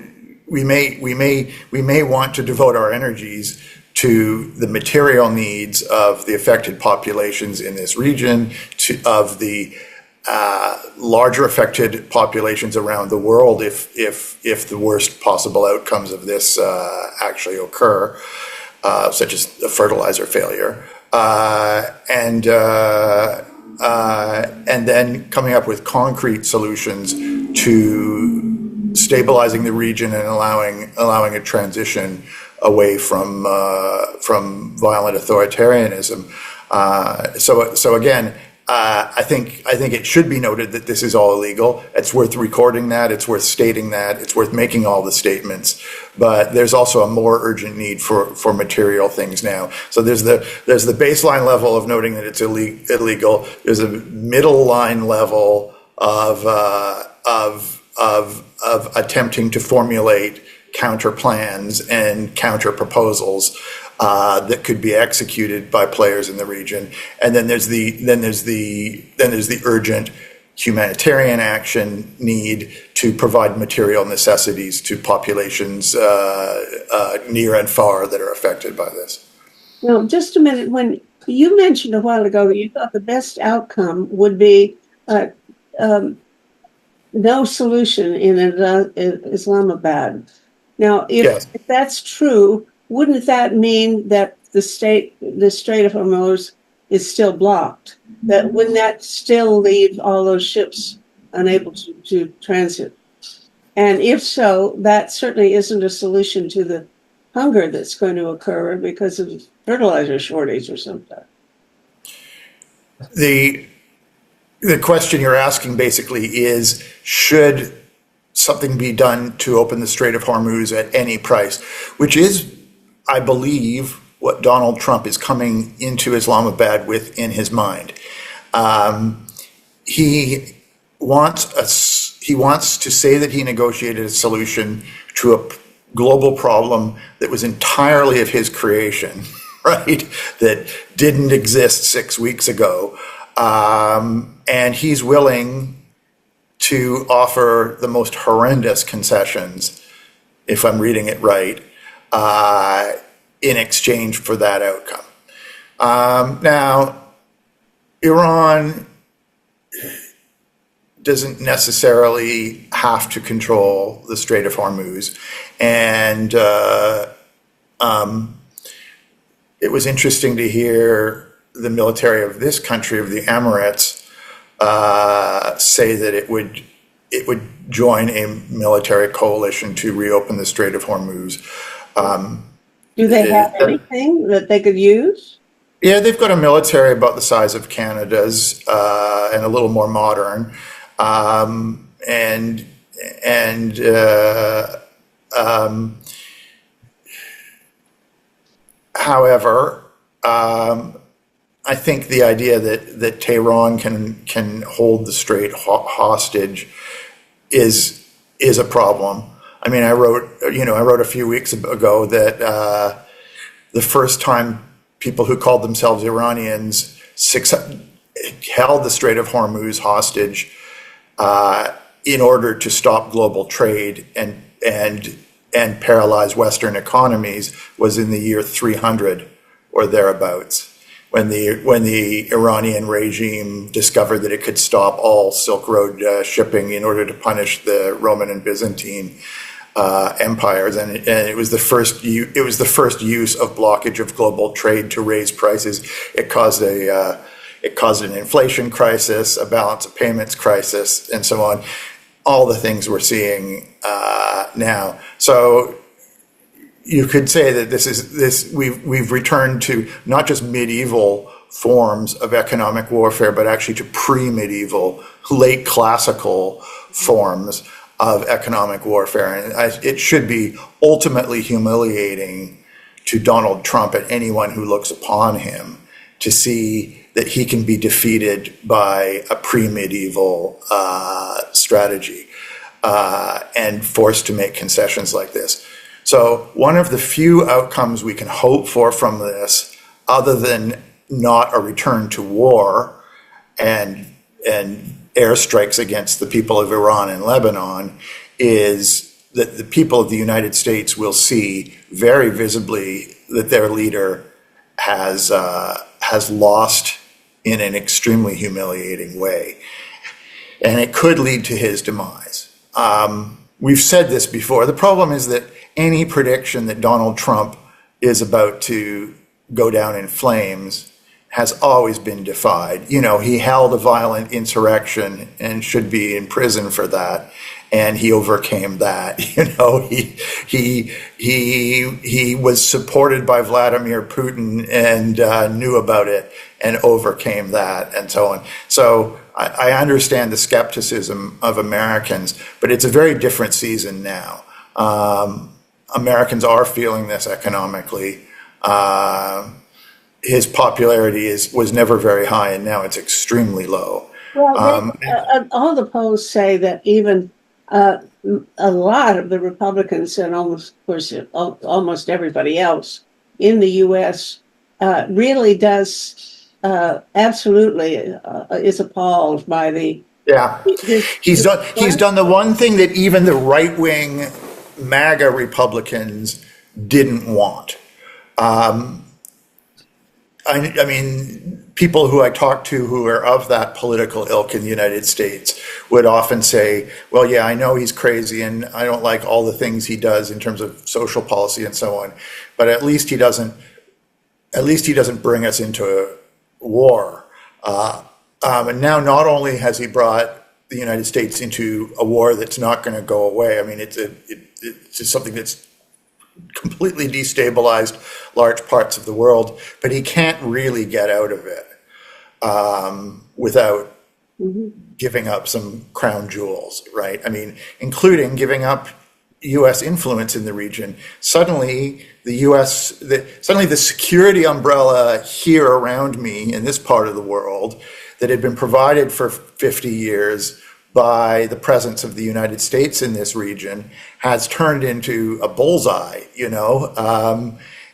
we may want to devote our energies to the material needs of the affected populations in this region, of the larger affected populations around the world if the worst possible outcomes of this actually occur, such as the fertilizer failure, and then coming up with concrete solutions to stabilizing the region and allowing a transition away from violent authoritarianism. So again, I think it should be noted that this is all illegal. It's worth recording that. It's worth stating that. It's worth making all the statements. But there's also a more urgent need for material things now. So there's the baseline level of noting that it's illegal. There's a middle line level of attempting to formulate counter plans and counter proposals that could be executed by players in the region, and then there's the urgent humanitarian action need to provide material necessities to populations near and far that are affected by this. Now, just a minute. When you mentioned a while ago that you thought the best outcome would be no solution in Islamabad. Now, if that's true, wouldn't that mean that the Strait of Hormuz is still blocked? Wouldn't that still leave all those ships unable to transit? And if so, that certainly isn't a solution to the hunger that's going to occur because of fertilizer shortage or something. The question you're asking basically is, should something be done to open the Strait of Hormuz at any price, which is, I believe, what Donald Trump is coming into Islamabad with in his mind. He wants to say that he negotiated a solution to a global problem that was entirely of his creation, right? That didn't exist 6 weeks ago. And he's willing to offer the most horrendous concessions, if I'm reading it right, in exchange for that outcome. Now, Iran doesn't necessarily have to control the Strait of Hormuz. And it was interesting to hear the military of this country, of the Emirates, say that it would join a military coalition to reopen the Strait of Hormuz. Do they have anything that they could use? Yeah, they've got a military about the size of Canada's and a little more modern. However, I think the idea that Tehran can hold the Strait hostage is a problem. I mean, I wrote a few weeks ago that the first time people who called themselves Iranians held the Strait of Hormuz hostage in order to stop global trade and paralyze Western economies was in the year 300 or thereabouts, when the Iranian regime discovered that it could stop all Silk Road shipping in order to punish the Roman and Byzantine empires, and it was the first use of blockage of global trade to raise prices. It caused an inflation crisis, a balance of payments crisis, and so on. All the things we're seeing now. So you could say that we've returned to not just medieval forms of economic warfare, but actually to pre-medieval, late classical forms of economic warfare. And it should be ultimately humiliating to Donald Trump and anyone who looks upon him to see that he can be defeated by a pre-medieval strategy. and forced to make concessions like this. So one of the few outcomes we can hope for from this, other than not a return to war and airstrikes against the people of Iran and Lebanon, is that the people of the United States will see very visibly that their leader has lost in an extremely humiliating way, and it could lead to his demise. We've said this before. The problem is that any prediction that Donald Trump is about to go down in flames has always been defied. You know, he held a violent insurrection and should be in prison for that, and he overcame that. You know, he was supported by Vladimir Putin and knew about it and overcame that, and so on. So I understand the skepticism of Americans, but it's a very different season now. Americans are feeling this economically. His popularity was never very high, and now it's extremely low. Well, all the polls say that even a lot of the Republicans and almost everybody else in the U.S. Really does absolutely is appalled by the. Yeah, he's done the one thing that even the right-wing MAGA Republicans didn't want. I mean, people who I talk to who are of that political ilk in the United States would often say, well, yeah, I know he's crazy and I don't like all the things he does in terms of social policy and so on, but at least he doesn't bring us into a war. And now not only has he brought the United States into a war that's not going to go away, I mean, it's just something that's completely destabilized large parts of the world, but he can't really get out of it without giving up some crown jewels, right? I mean, including giving up U.S. influence in the region. Suddenly, the security umbrella here around me in this part of the world that had been provided for 50 years by the presence of the United States in this region has turned into a bullseye, you know,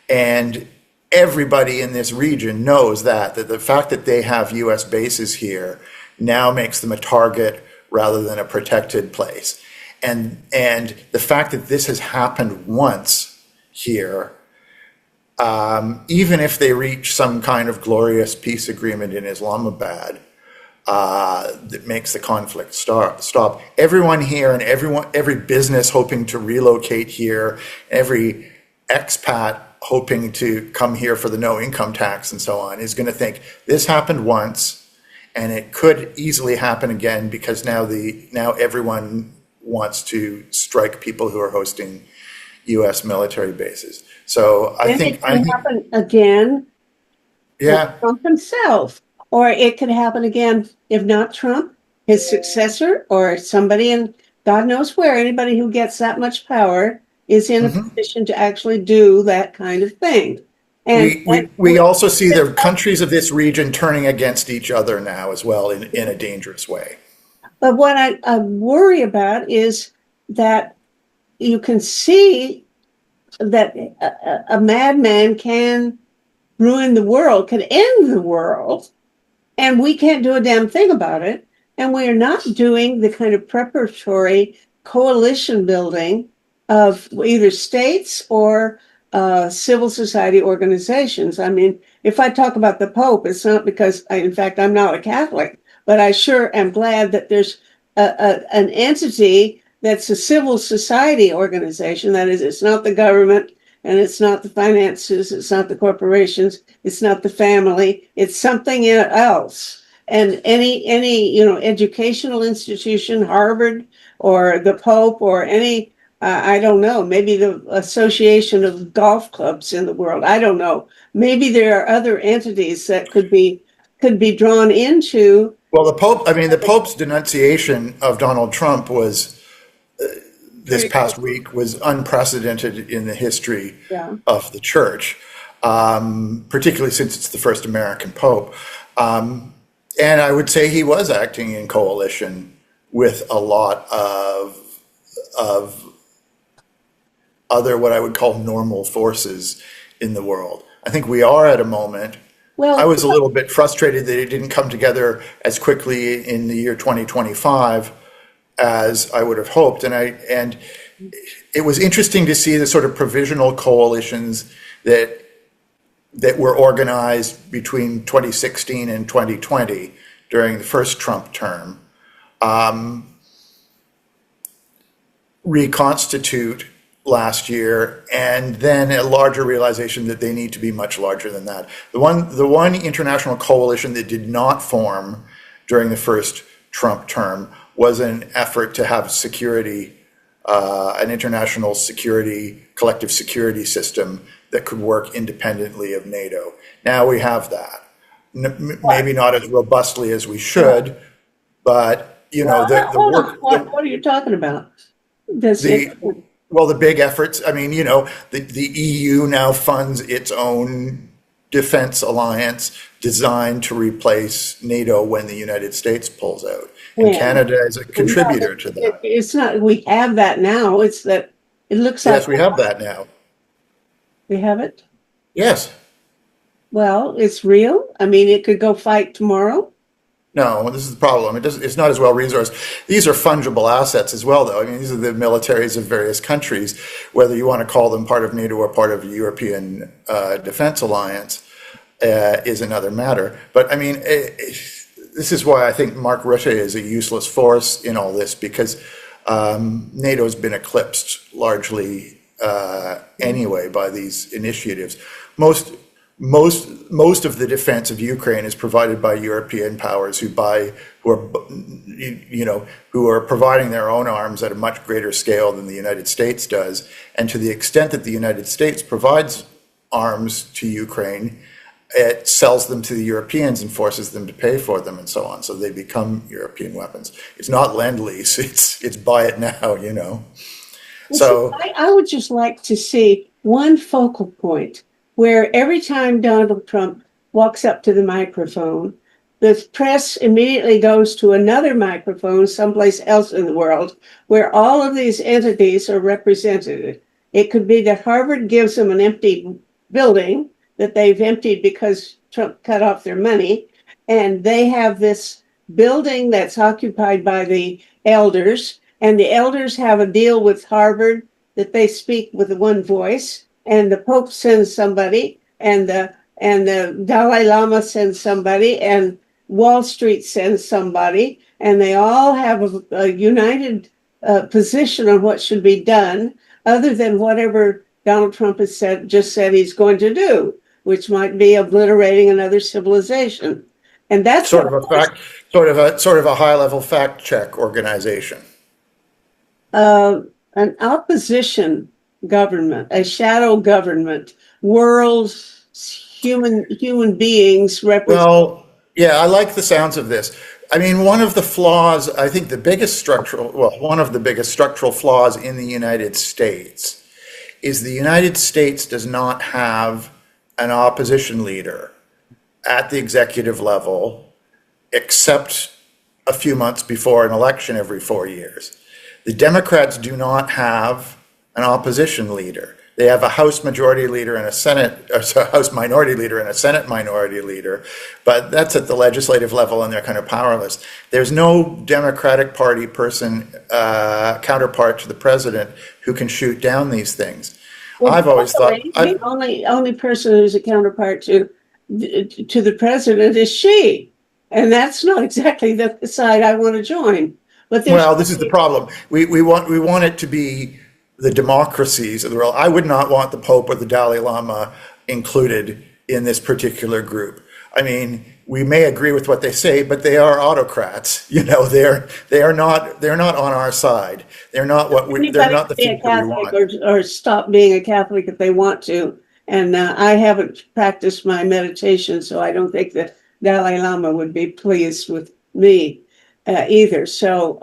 and everybody in this region knows that the fact that they have U.S. bases here now makes them a target rather than a protected place. And the fact that this has happened once here, even if they reach some kind of glorious peace agreement in Islamabad, that makes the conflict stop. Everyone here and every business hoping to relocate here, every expat hoping to come here for the no income tax and so on is going to think this happened once and it could easily happen again, because now everyone wants to strike people who are hosting U.S. military bases. So I think it can happen again. Yeah, Trump himself. Or it could happen again, if not Trump, his successor, or somebody in God knows where. Anybody who gets that much power is in a position to actually do that kind of thing. And we also see the countries of this region turning against each other now as well in a dangerous way. But what I worry about is that you can see that a madman can ruin the world, can end the world. And we can't do a damn thing about it. And we are not doing the kind of preparatory coalition building of either states or civil society organizations. I mean, if I talk about the Pope, it's not because, in fact, I'm not a Catholic, but I sure am glad that there's an entity that's a civil society organization. That is, it's not the government, and it's not the finances, it's not the corporations, it's not the family, it's something else. And any educational institution, Harvard or the Pope or any, I don't know, maybe the Association of Golf Clubs in the world, I don't know. Maybe there are other entities that could be drawn into. Well, the Pope's denunciation of Donald Trump was this past week was unprecedented in the history of the church, particularly since it's the first American Pope. And I would say he was acting in coalition with a lot of of other what I would call normal forces in the world. I think we are at a moment. Well, I was a little bit frustrated that it didn't come together as quickly in the year 2025 as I would have hoped. And it was interesting to see the sort of provisional coalitions that were organized between 2016 and 2020 during the first Trump term reconstitute last year, and then a larger realization that they need to be much larger than that. The one international coalition that did not form during the first Trump term was an effort to have security, an international security, collective security system that could work independently of NATO. Now we have that. Maybe not as robustly as we should, but hold on. What are you talking about? Well, the big efforts, I mean, the EU now funds its own defense alliance designed to replace NATO when the United States pulls out. And Canada is a contributor to that. It's not, we have that now. It's that it looks like. Yes, we have that now. We have it? Yes. Well, it's real. I mean, it could go fight tomorrow. No, this is the problem. It's not as well resourced. These are fungible assets as well, though. I mean, these are the militaries of various countries, whether you want to call them part of NATO or part of the European Defense Alliance is another matter. But I mean, this is why I think Mark Rutte is a useless force in all this, because NATO's been eclipsed largely anyway by these initiatives. Most of the defense of Ukraine is provided by European powers who are providing their own arms at a much greater scale than the United States does. And to the extent that the United States provides arms to Ukraine, it sells them to the Europeans and forces them to pay for them and so on. So they become European weapons. It's not lend-lease, it's buy it now, So I would just like to see one focal point where every time Donald Trump walks up to the microphone, the press immediately goes to another microphone someplace else in the world where all of these entities are represented. It could be that Harvard gives them an empty building that they've emptied because Trump cut off their money, and they have this building that's occupied by the elders, and the elders have a deal with Harvard that they speak with one voice. And the Pope sends somebody, and the Dalai Lama sends somebody, and Wall Street sends somebody, and they all have a united position on what should be done, other than whatever Donald Trump has just said he's going to do, which might be obliterating another civilization. And that's sort of a high-level fact check organization. An opposition government, a shadow government, world's human beings represent. Well, yeah, I like the sounds of this. I mean, one of the flaws, I think one of the biggest structural flaws in the United States is the United States does not have an opposition leader at the executive level, except a few months before an election every 4 years. The Democrats do not have an opposition leader. They have a House majority leader and a House minority leader and a Senate minority leader, but that's at the legislative level and they're kind of powerless. There's no Democratic Party person, counterpart to the president who can shoot down these things. Well, I've always thought the only person who's a counterpart to the president is she, and that's not exactly the side I want to join. But this is the problem. We want it to be the democracies of the world. I would not want the Pope or the Dalai Lama included in this particular group. I mean, we may agree with what they say, but they are autocrats. They are not on our side. They're not they're not the people we want. Or stop being a Catholic if they want to. And I haven't practiced my meditation, so I don't think the Dalai Lama would be pleased with me either. So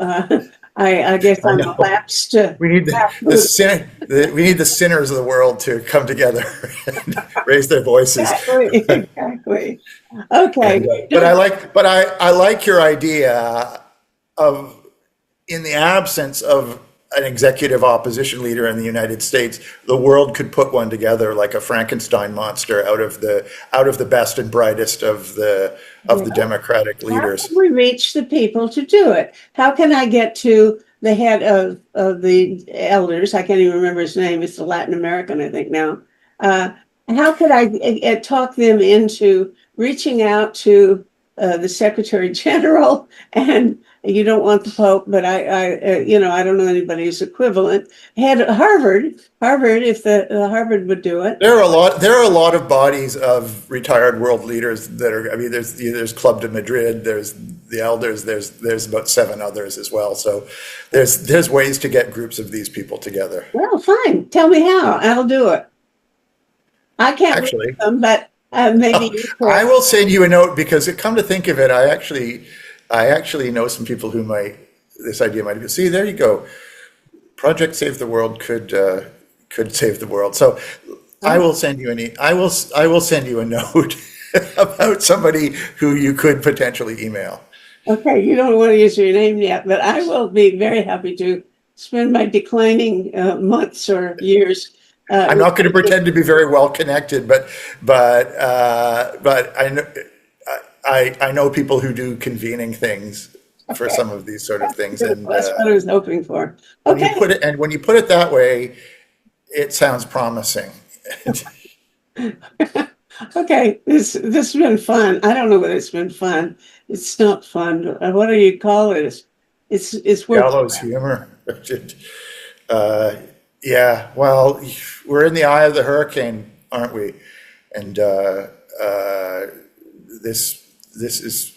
I guess I'm lapsed. We need we need the sinners of the world to come together and raise their voices. Exactly. Okay. But I like your idea of, in the absence of an executive opposition leader in the United States, the world could put one together like a Frankenstein monster out of the best and brightest of the Democratic How leaders. can we reach the people to do it? How can I get to the head of the elders? I can't even remember his name. It's a Latin American, I think now. How could I talk them into reaching out to the Secretary General? And you don't want the Pope, but I don't know anybody who's equivalent. Head Harvard, if the Harvard would do it. There are a lot of bodies of retired world leaders that are. I mean, there's Club de Madrid. There's the Elders. There's about 7 others as well. So there's ways to get groups of these people together. Well, fine. Tell me how. I'll do it. I can't Actually, read them, but maybe you could. I will send you a note because, come to think of it, I actually know some people who this idea might be. See, there you go. Project Save the World could save the world. So I will send you I will send you a note about somebody who you could potentially email. Okay, you don't want to use your name yet, but I will be very happy to spend my declining months or years. I'm not going to pretend to be very well connected, but I know people who do convening things for some of these sort of things, and that's what I was hoping for. Okay. When you put it that way, it sounds promising. Okay, this has been fun. I don't know whether it's been fun. It's not fun. What do you call it? It's worth Gallows humor. Yeah, well, we're in the eye of the hurricane, aren't we? And this is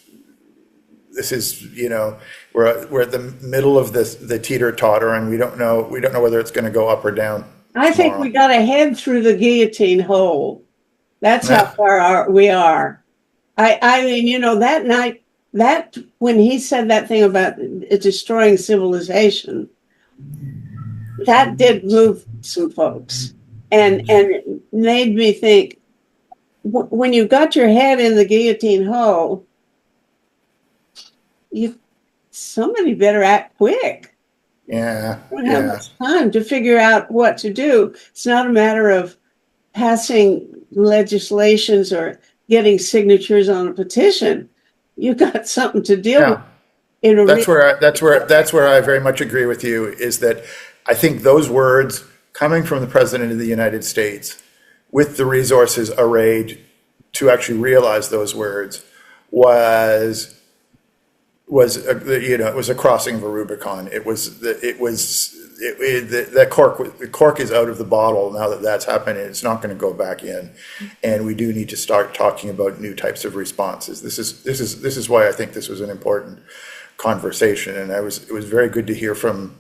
we're at the middle of the teeter-totter, and we don't know whether it's going to go up or down. I think we got to head through the guillotine hole. That's how far we are. I mean, that night, when he said that thing about destroying civilization, that did move some folks and made me think, when you've got your head in the guillotine hole, somebody better act quick. Yeah. We don't have much time to figure out what to do. It's not a matter of passing legislations or getting signatures on a petition. You've got something to deal with. That's where I very much agree with you, is that I think those words coming from the President of the United States, with the resources arrayed to actually realize those words, was a crossing of a Rubicon. The cork is out of the bottle now that that's happened, and it's not going to go back in. And we do need to start talking about new types of responses. This is why I think this was an important conversation, and it was very good to hear from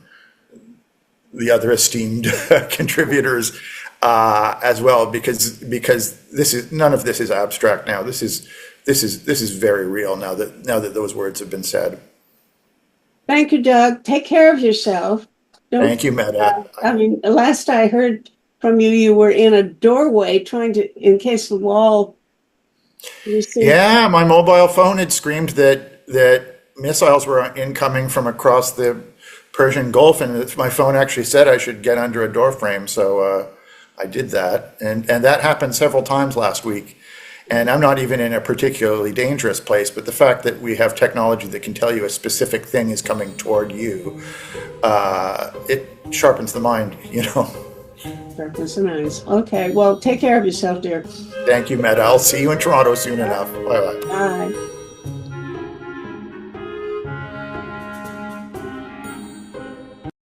the other esteemed contributors as well, because none of this is abstract now. This is very real now that those words have been said. Thank you, Doug. Take care of yourself. Thank you, Meta. Last I heard from you, you were in a doorway trying to encase the wall. Yeah, my mobile phone had screamed that missiles were incoming from across the Persian Gulf, and my phone actually said I should get under a door frame, so I did that, and that happened several times last week. And I'm not even in a particularly dangerous place, but the fact that we have technology that can tell you a specific thing is coming toward you, it sharpens the mind, Sharpens the minds. Okay, well, take care of yourself, dear. Thank you, Meta. I'll see you in Toronto soon enough. Bye-bye. Bye.